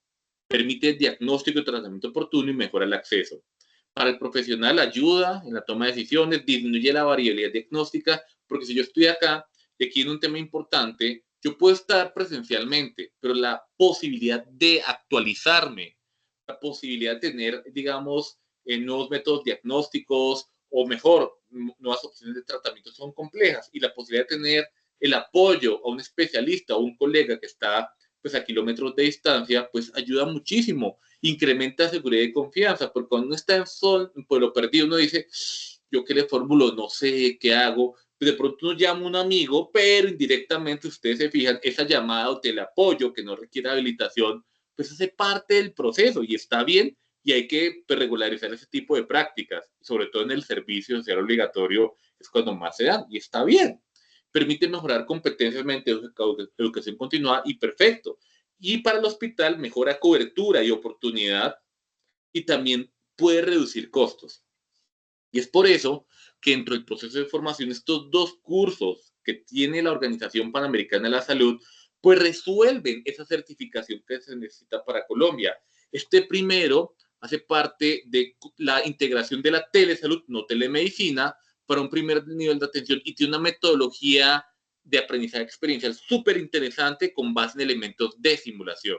permite diagnóstico y tratamiento oportuno y mejora el acceso. Para el profesional, ayuda en la toma de decisiones, disminuye la variabilidad diagnóstica, porque si yo estoy acá, y aquí en un tema importante, yo puedo estar presencialmente, pero la posibilidad de actualizarme, la posibilidad de tener, digamos, nuevos métodos diagnósticos o mejor, nuevas opciones de tratamiento son complejas y la posibilidad de tener el apoyo a un especialista o un colega que está pues a kilómetros de distancia, pues ayuda muchísimo, incrementa seguridad y confianza, porque cuando uno está en pueblo perdido, uno dice, yo qué le formulo, no sé qué hago, de pronto uno llama a un amigo, pero indirectamente ustedes se fijan, esa llamada o teleapoyo que no requiere habilitación, pues hace parte del proceso y está bien y hay que pues, regularizar ese tipo de prácticas, sobre todo en el servicio social obligatorio es cuando más se dan y está bien. Permite mejorar competencias mediante educación continua y perfecto. Y para el hospital mejora cobertura y oportunidad y también puede reducir costos. Y es por eso que dentro del proceso de formación estos dos cursos que tiene la Organización Panamericana de la Salud, pues resuelven esa certificación que se necesita para Colombia. Este primero hace parte de la integración de la telesalud, no telemedicina, para un primer nivel de atención y tiene una metodología de aprendizaje experiencial súper interesante con base en elementos de simulación.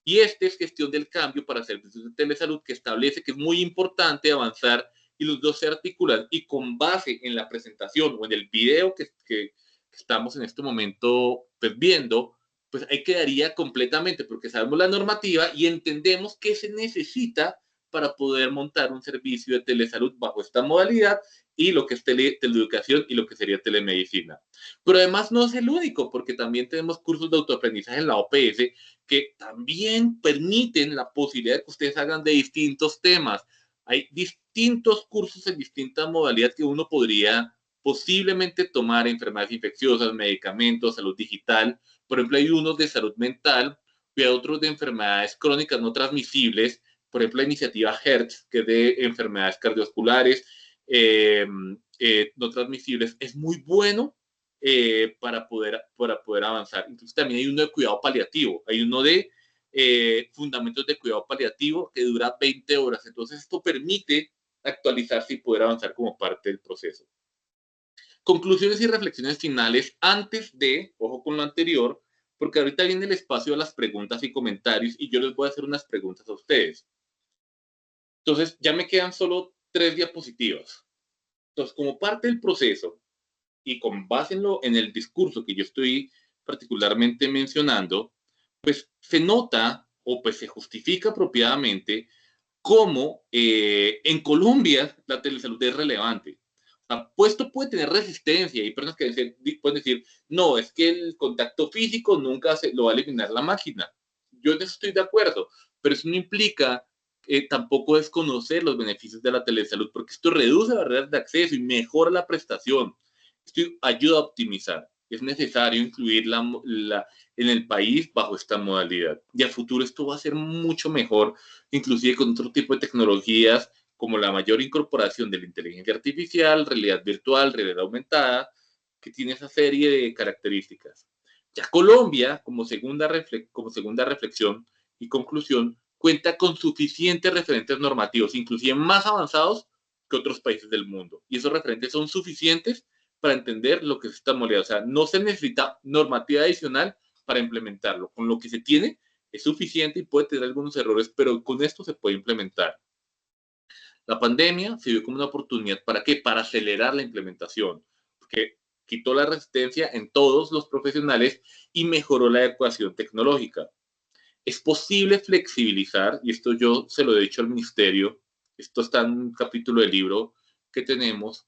Y este es gestión del cambio para servicios de telesalud que establece que es muy importante avanzar y los dos se articulan y con base en la presentación o en el video que estamos en este momento pues, viendo, pues ahí quedaría completamente porque sabemos la normativa y entendemos qué se necesita para poder montar un servicio de telesalud bajo esta modalidad y lo que es teleeducación y lo que sería telemedicina. Pero además no es el único, porque también tenemos cursos de autoaprendizaje en la OPS que también permiten la posibilidad de que ustedes hagan de distintos temas. Hay distintos cursos en distintas modalidades que uno podría posiblemente tomar enfermedades infecciosas, medicamentos, salud digital. Por ejemplo, hay unos de salud mental y otros de enfermedades crónicas no transmisibles. Por ejemplo, la iniciativa HERTZ, que es de enfermedades cardiovasculares no transmisibles, es muy bueno para poder avanzar. Entonces también hay uno de cuidado paliativo, hay uno de fundamentos de cuidado paliativo que dura 20 horas. Entonces esto permite actualizarse y poder avanzar como parte del proceso. conclusiones y reflexiones finales antes de, ojo con lo anterior, porque ahorita viene el espacio a las preguntas y comentarios y yo les voy a hacer unas preguntas a ustedes. Entonces, ya me quedan solo 3 diapositivas. Entonces, como parte del proceso y con base en el discurso que yo estoy particularmente mencionando, pues se nota o pues se justifica apropiadamente cómo en Colombia la telesalud es relevante. O sea, puesto puede tener resistencia y personas que pueden decir, no, es que el contacto físico nunca lo va a eliminar la máquina. Yo en eso estoy de acuerdo, pero eso no implica tampoco desconocer los beneficios de la telesalud, porque esto reduce barreras de acceso y mejora la prestación. Esto ayuda a optimizar. Es necesario incluir en el país bajo esta modalidad. Y a futuro esto va a ser mucho mejor, inclusive con otro tipo de tecnologías como la mayor incorporación de la inteligencia artificial, realidad virtual, realidad aumentada, que tiene esa serie de características. Ya Colombia, como segunda reflexión y conclusión, cuenta con suficientes referentes normativos, inclusive más avanzados que otros países del mundo. Y esos referentes son suficientes para entender lo que es esta modalidad. O sea, no se necesita normativa adicional para implementarlo. Con lo que se tiene es suficiente y puede tener algunos errores, pero con esto se puede implementar. La pandemia se vio como una oportunidad, ¿para qué? Para acelerar la implementación, porque quitó la resistencia en todos los profesionales y mejoró la ecuación tecnológica. Es posible flexibilizar, y esto yo se lo he dicho al ministerio, esto está en un capítulo del libro que tenemos,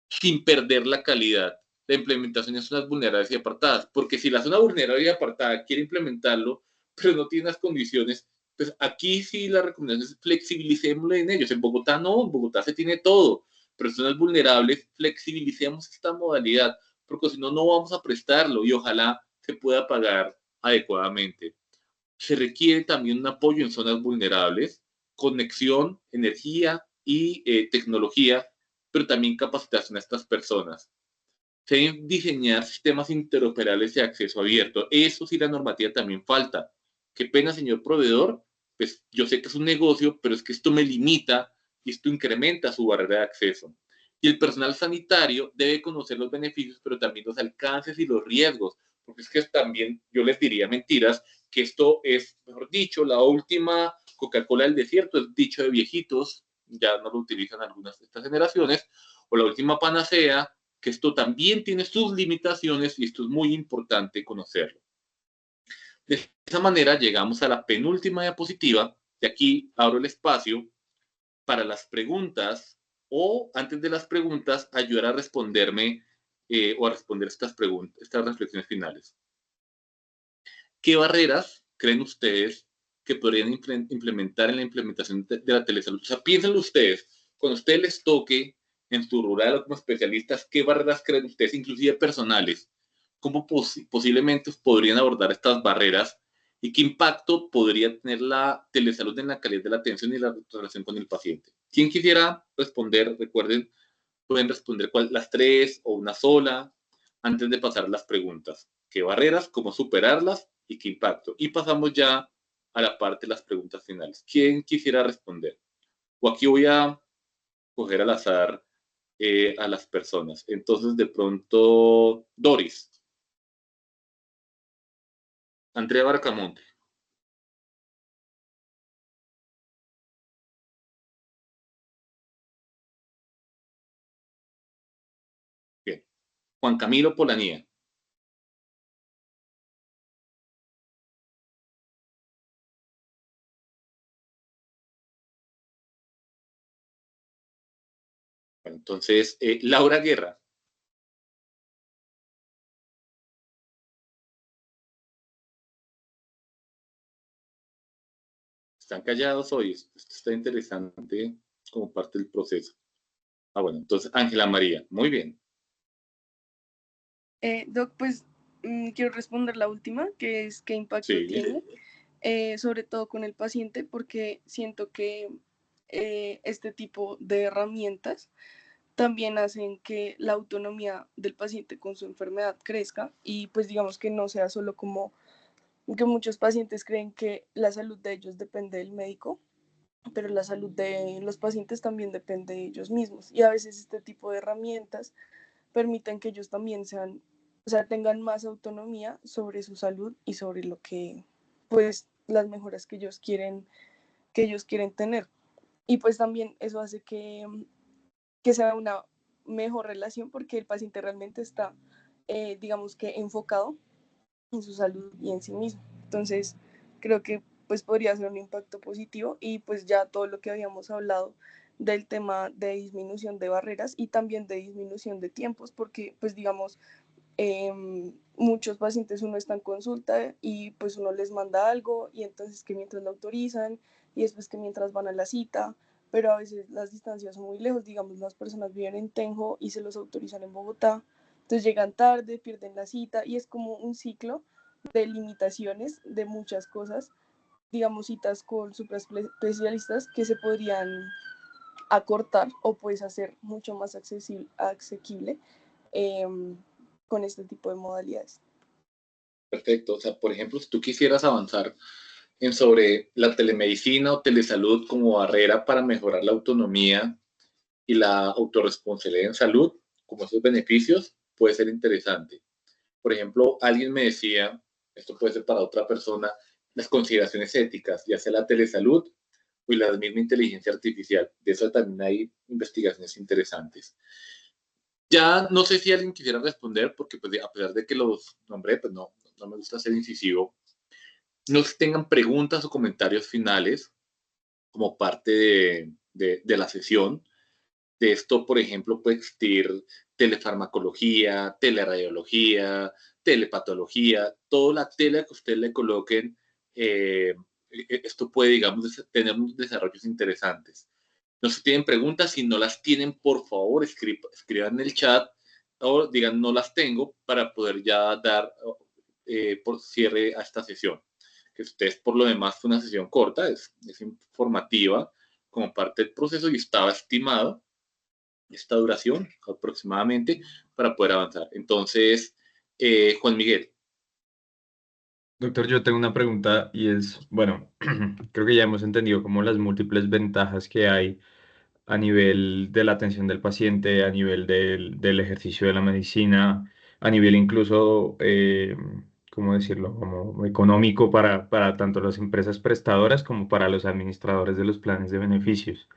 sin perder la calidad. La implementación de zonas vulnerables y apartadas, porque si la zona vulnerable y apartada quiere implementarlo, pero no tiene las condiciones, pues aquí sí la recomendación es flexibilicémoslo en ellos. En Bogotá no, en Bogotá se tiene todo, pero zonas vulnerables, flexibilicemos esta modalidad, porque si no, no vamos a prestarlo y ojalá se pueda pagar adecuadamente. Se requiere también un apoyo en zonas vulnerables, conexión, energía y tecnología, pero también capacitación a estas personas. Se deben diseñar sistemas interoperables de acceso abierto. Eso sí, la normativa también falta. Qué pena, señor proveedor, pues yo sé que es un negocio, pero es que esto me limita y esto incrementa su barrera de acceso. Y el personal sanitario debe conocer los beneficios, pero también los alcances y los riesgos, porque es que también yo les diría mentiras, que esto es, mejor dicho, la última Coca-Cola del desierto, es dicho de viejitos, ya no lo utilizan algunas de estas generaciones, o la última panacea, que esto también tiene sus limitaciones y esto es muy importante conocerlo. De esa manera llegamos a la penúltima diapositiva, y aquí abro el espacio para las preguntas o antes de las preguntas ayudar a responderme o a responder estas preguntas, estas reflexiones finales. ¿Qué barreras creen ustedes que podrían implementar en la implementación de la telesalud? O sea, piénsenlo ustedes, cuando a ustedes les toque en su rural o como especialistas, ¿qué barreras creen ustedes, inclusive personales? ¿Cómo posiblemente podrían abordar estas barreras y qué impacto podría tener la telesalud en la calidad de la atención y la relación con el paciente? ¿Quién quisiera responder? Recuerden, pueden responder las 3 o una sola antes de pasar a las preguntas. ¿Qué barreras? ¿Cómo superarlas? ¿Y qué impacto? Y pasamos ya a la parte de las preguntas finales. ¿Quién quisiera responder? O aquí voy a coger al azar a las personas. Entonces, de pronto, Doris. Andrea Barcamonte. Bien. Juan Camilo Polanía. Entonces, Laura Guerra. Están callados hoy. Esto está interesante como parte del proceso. Ah, bueno, entonces Ángela María. Muy bien. Doc, pues quiero responder la última, que es qué impacto Sí. tiene, sobre todo con el paciente, porque siento que este tipo de herramientas también hacen que la autonomía del paciente con su enfermedad crezca y pues digamos que no sea solo como que muchos pacientes creen que la salud de ellos depende del médico, pero la salud de los pacientes también depende de ellos mismos y a veces este tipo de herramientas permitan que ellos también sean, o sea, tengan más autonomía sobre su salud y sobre lo que, pues, las mejoras que ellos quieren tener. Y pues también eso hace que sea una mejor relación porque el paciente realmente está, digamos que, enfocado en su salud y en sí mismo. Entonces, creo que pues podría ser un impacto positivo y pues ya todo lo que habíamos hablado del tema de disminución de barreras y también de disminución de tiempos, porque pues digamos, muchos pacientes uno está en consulta y pues uno les manda algo y entonces que mientras lo autorizan y después que mientras van a la cita, pero a veces las distancias son muy lejos, digamos, las personas viven en Tenjo y se los autorizan en Bogotá, entonces llegan tarde, pierden la cita y es como un ciclo de limitaciones de muchas cosas, digamos, citas con super especialistas que se podrían acortar o pues hacer mucho más asequible eh, con este tipo de modalidades. Perfecto. O sea, por ejemplo, si tú quisieras avanzar en sobre la telemedicina o telesalud como barrera para mejorar la autonomía y la autorresponsabilidad en salud, como esos beneficios, puede ser interesante. Por ejemplo, alguien me decía, esto puede ser para otra persona, las consideraciones éticas, ya sea la telesalud o la misma inteligencia artificial. De eso también hay investigaciones interesantes. Ya no sé si alguien quisiera responder, porque pues, a pesar de que los nombré, pues no me gusta ser incisivo. No sé si tengan preguntas o comentarios finales como parte de la sesión. De esto, por ejemplo, puede existir telefarmacología, teleradiología, telepatología, toda la tela que ustedes le coloquen, esto puede, digamos, tener unos desarrollos interesantes. No sé si tienen preguntas, si no las tienen, por favor, escriban en el chat o digan no las tengo para poder ya dar por cierre a esta sesión. Que ustedes, por lo demás, fue una sesión corta, es informativa como parte del proceso y estaba estimado esta duración aproximadamente para poder avanzar. Entonces, Juan Miguel. Doctor, yo tengo una pregunta y es, bueno, creo que ya hemos entendido como las múltiples ventajas que hay a nivel de la atención del paciente, a nivel del ejercicio de la medicina, a nivel incluso, ¿cómo decirlo?, como económico para tanto las empresas prestadoras como para los administradores de los planes de beneficios.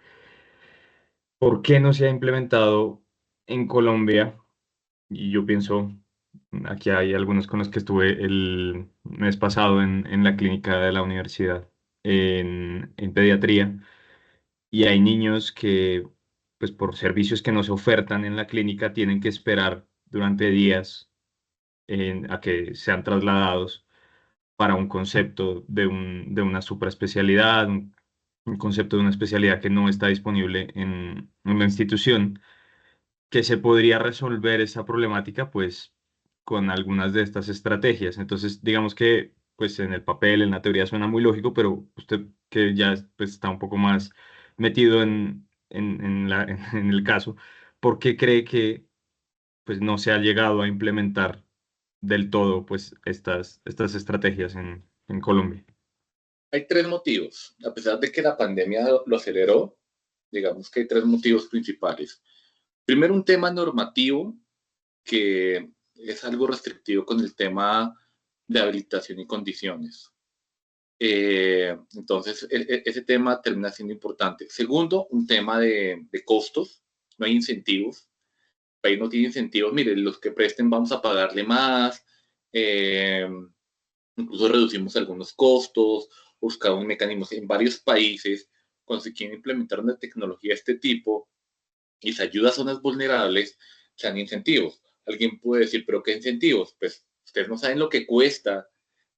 ¿Por qué no se ha implementado en Colombia? Y yo pienso, aquí hay algunos con los que estuve el mes pasado en la clínica de la universidad en pediatría y hay niños que, pues por servicios que no se ofertan en la clínica, tienen que esperar durante días a que sean trasladados para un concepto de una supraespecialidad, un concepto de una especialidad que no está disponible en la institución, que se podría resolver esa problemática, pues, con algunas de estas estrategias. Entonces, digamos que, pues, en el papel, en la teoría suena muy lógico, pero usted que ya pues, está un poco más metido en el caso, ¿por qué cree que, pues, no se ha llegado a implementar del todo, pues, estas estrategias en Colombia? Hay tres motivos. A pesar de que la pandemia lo aceleró, digamos que hay tres motivos principales. Primero, un tema normativo que es algo restrictivo con el tema de habilitación y condiciones. Entonces, ese tema termina siendo importante. Segundo, un tema de costos. No hay incentivos. El país no tiene incentivos. Mire, los que presten vamos a pagarle más. Eh, Incluso reducimos algunos costos, buscamos mecanismos en varios países. Cuando se quiere implementar una tecnología de este tipo y se ayuda a zonas vulnerables, se dan incentivos. Alguien puede decir, ¿pero qué incentivos? Pues ustedes no saben lo que cuesta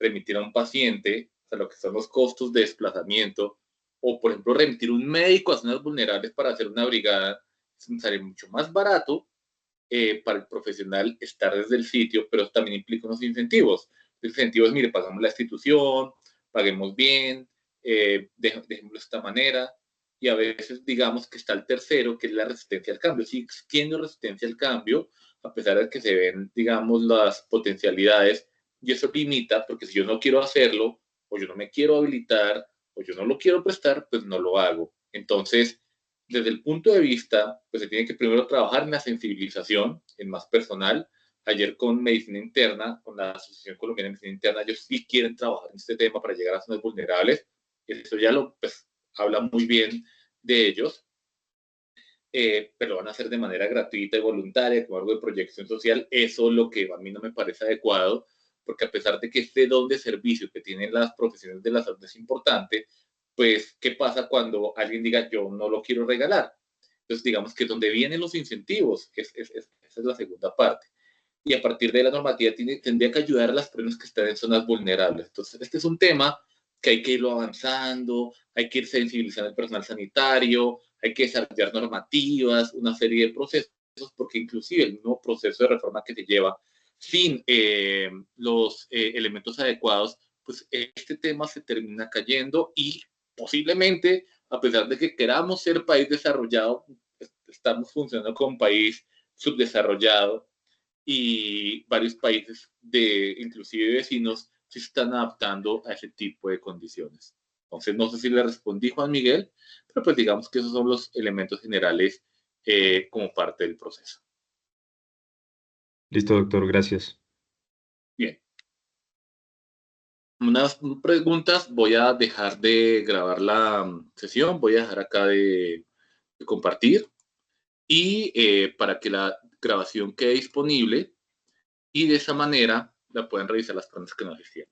remitir a un paciente, o sea, lo que son los costos de desplazamiento, o por ejemplo, remitir un médico a zonas vulnerables para hacer una brigada, sale mucho más barato para el profesional estar desde el sitio, pero también implica unos incentivos. Los incentivos, mire, pagamos la institución, paguemos bien, dejémoslo de esta manera, y a veces digamos que está el tercero, que es la resistencia al cambio. Sigue existiendo resistencia al cambio, a pesar de que se ven, digamos, las potencialidades, y eso limita, porque si yo no quiero hacerlo, o yo no me quiero habilitar, o yo no lo quiero prestar, pues no lo hago. Entonces, desde el punto de vista, pues se tiene que primero trabajar en la sensibilización, en más personal. Ayer con Medicina Interna, con la Asociación Colombiana de Medicina Interna, ellos sí quieren trabajar en este tema para llegar a zonas vulnerables. Eso ya lo pues, habla muy bien de ellos, pero lo van a hacer de manera gratuita y voluntaria, como algo de proyección social. Eso es lo que a mí no me parece adecuado, porque a pesar de que este don de servicio que tienen las profesiones de la salud es importante, pues, ¿qué pasa cuando alguien diga yo no lo quiero regalar? Entonces, digamos que donde vienen los incentivos, esa es la segunda parte. Y a partir de la normativa tendría que ayudar a las personas que están en zonas vulnerables. Entonces, este es un tema que hay que irlo avanzando, hay que ir sensibilizando al personal sanitario, hay que desarrollar normativas, una serie de procesos, porque inclusive el nuevo proceso de reforma que se lleva sin los elementos adecuados, pues este tema se termina cayendo y posiblemente, a pesar de que queramos ser país desarrollado, estamos funcionando como país subdesarrollado y varios países, inclusive vecinos, se están adaptando a ese tipo de condiciones. Entonces, no sé si le respondí, Juan Miguel, pero pues digamos que esos son los elementos generales como parte del proceso. Listo, doctor, gracias. Bien. Unas preguntas, voy a dejar de grabar la sesión, voy a dejar acá de compartir y para que la grabación quede disponible y de esa manera la pueden revisar las personas que nos asistían.